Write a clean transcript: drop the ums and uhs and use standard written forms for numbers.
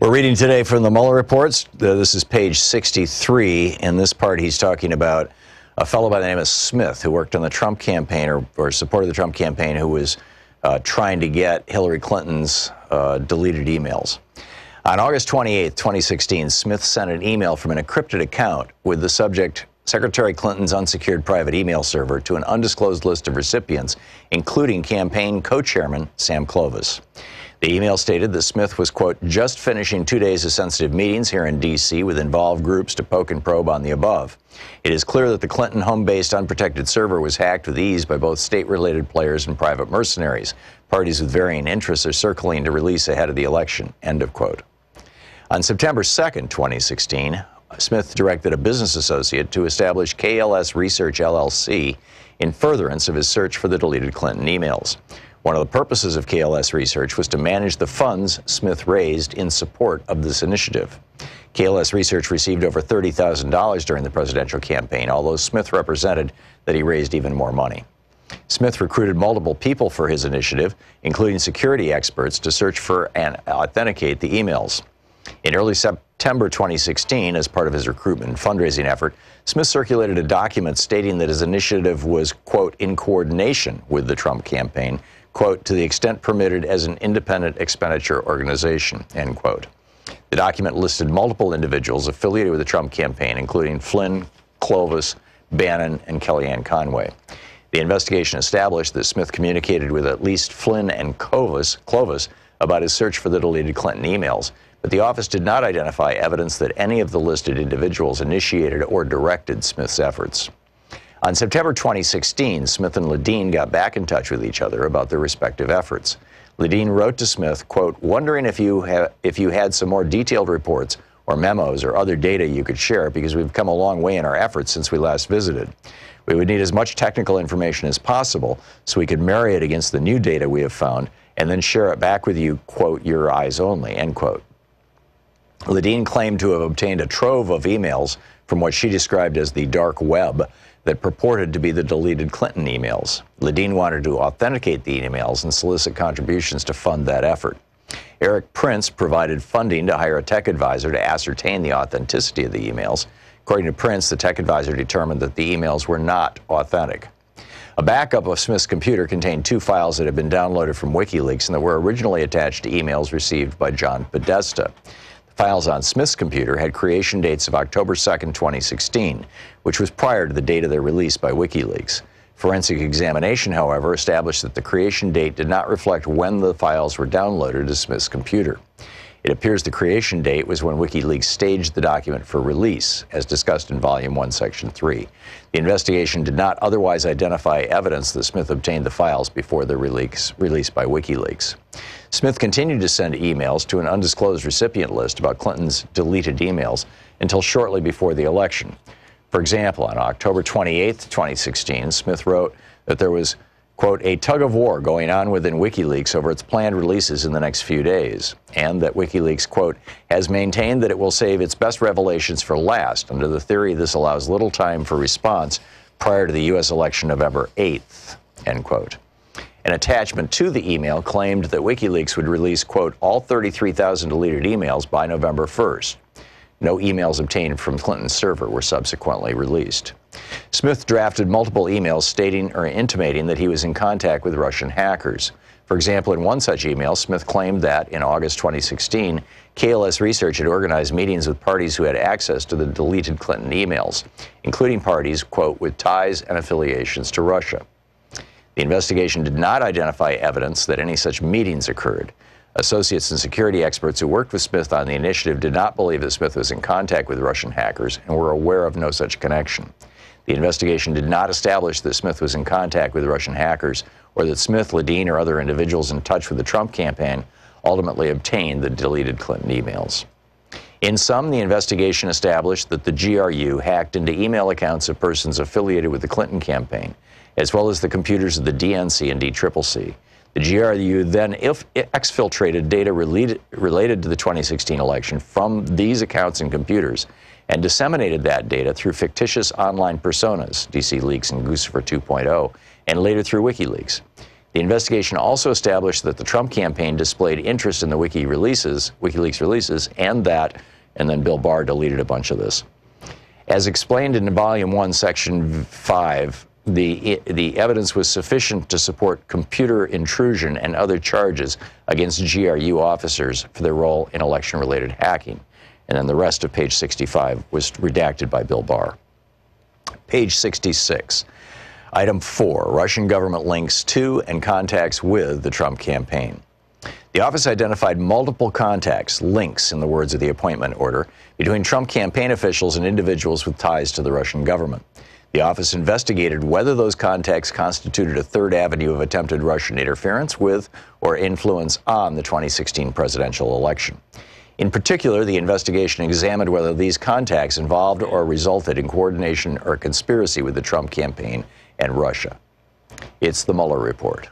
We're reading today from the Mueller reports. This is page 63. In this part, he's talking about a fellow by the name of Smith who worked on the Trump campaign or supported the Trump campaign, who was trying to get Hillary Clinton's deleted emails. On August 28, 2016, Smith sent an email from an encrypted account with the subject Secretary Clinton's unsecured private email server to an undisclosed list of recipients, including campaign co-chairman Sam Clovis. The email stated that Smith was, quote, just finishing 2 days of sensitive meetings here in D.C. with involved groups to poke and probe on the above. It is clear that the Clinton home-based unprotected server was hacked with ease by both state-related players and private mercenaries. Parties with varying interests are circling to release ahead of the election, end of quote. On September 2nd, 2016, Smith directed a business associate to establish KLS Research LLC in furtherance of his search for the deleted Clinton emails. One of the purposes of KLS Research was to manage the funds Smith raised in support of this initiative. KLS Research received over $30,000 during the presidential campaign, although Smith represented that he raised even more money. Smith recruited multiple people for his initiative, including security experts, to search for and authenticate the emails. In early September 2016, as part of his recruitment and fundraising effort, Smith circulated a document stating that his initiative was, quote, in coordination with the Trump campaign, quote, to the extent permitted as an independent expenditure organization, end quote. The document listed multiple individuals affiliated with the Trump campaign, including Flynn, Clovis, Bannon, and Kellyanne Conway. The investigation established that Smith communicated with at least Flynn and Clovis about his search for the deleted Clinton emails, but the office did not identify evidence that any of the listed individuals initiated or directed Smith's efforts. On September 2016, Smith and Ledeen got back in touch with each other about their respective efforts. Ledeen wrote to Smith, quote, wondering if you had some more detailed reports or memos or other data you could share, because we've come a long way in our efforts since we last visited. We would need as much technical information as possible so we could marry it against the new data we have found and then share it back with you, quote, your eyes only, end quote. Ledeen claimed to have obtained a trove of emails from what she described as the dark web that purported to be the deleted Clinton emails. Ledeen wanted to authenticate the emails and solicit contributions to fund that effort. Eric Prince provided funding to hire a tech advisor to ascertain the authenticity of the emails. According to Prince, the tech advisor determined that the emails were not authentic. A backup of Smith's computer contained 2 files that had been downloaded from WikiLeaks and that were originally attached to emails received by John Podesta. Files on Smith's computer had creation dates of October 2nd, 2016, which was prior to the date of their release by WikiLeaks. Forensic examination, however, established that the creation date did not reflect when the files were downloaded to Smith's computer. It appears the creation date was when WikiLeaks staged the document for release, as discussed in Volume 1, Section 3. The investigation did not otherwise identify evidence that Smith obtained the files before their release by WikiLeaks. Smith continued to send emails to an undisclosed recipient list about Clinton's deleted emails until shortly before the election. For example, on October 28, 2016, Smith wrote that there was, quote, a tug-of-war going on within WikiLeaks over its planned releases in the next few days, and that WikiLeaks, quote, has maintained that it will save its best revelations for last, under the theory this allows little time for response prior to the U.S. election November 8th, end quote. An attachment to the email claimed that WikiLeaks would release, quote, all 33,000 deleted emails by November 1st. No emails obtained from Clinton's server were subsequently released. Smith drafted multiple emails stating or intimating that he was in contact with Russian hackers. For example, in one such email, Smith claimed that, in August 2016, KLS Research had organized meetings with parties who had access to the deleted Clinton emails, including parties, quote, with ties and affiliations to Russia. The investigation did not identify evidence that any such meetings occurred. Associates and security experts who worked with Smith on the initiative did not believe that Smith was in contact with Russian hackers and were aware of no such connection. The investigation did not establish that Smith was in contact with Russian hackers or that Smith, Ledeen, or other individuals in touch with the Trump campaign ultimately obtained the deleted Clinton emails. In sum, the investigation established that the GRU hacked into email accounts of persons affiliated with the Clinton campaign, as well as the computers of the DNC and DCCC. The GRU then exfiltrated data related to the 2016 election from these accounts and computers and disseminated that data through fictitious online personas, DC Leaks and Guccifer 2.0, and later through WikiLeaks. The investigation also established that the Trump campaign displayed interest in the WikiLeaks releases, and then Bill Barr deleted a bunch of this. As explained in Volume 1, Section 5, the evidence was sufficient to support computer intrusion and other charges against GRU officers for their role in election-related hacking. And then the rest of page 65 was redacted by Bill Barr. Page 66. Item 4, Russian government links to and contacts with the Trump campaign. The office identified multiple contacts, links in the words of the appointment order, between Trump campaign officials and individuals with ties to the Russian government. The office investigated whether those contacts constituted a third avenue of attempted Russian interference with or influence on the 2016 presidential election. In particular, the investigation examined whether these contacts involved or resulted in coordination or conspiracy with the Trump campaign and Russia. It's the Mueller report.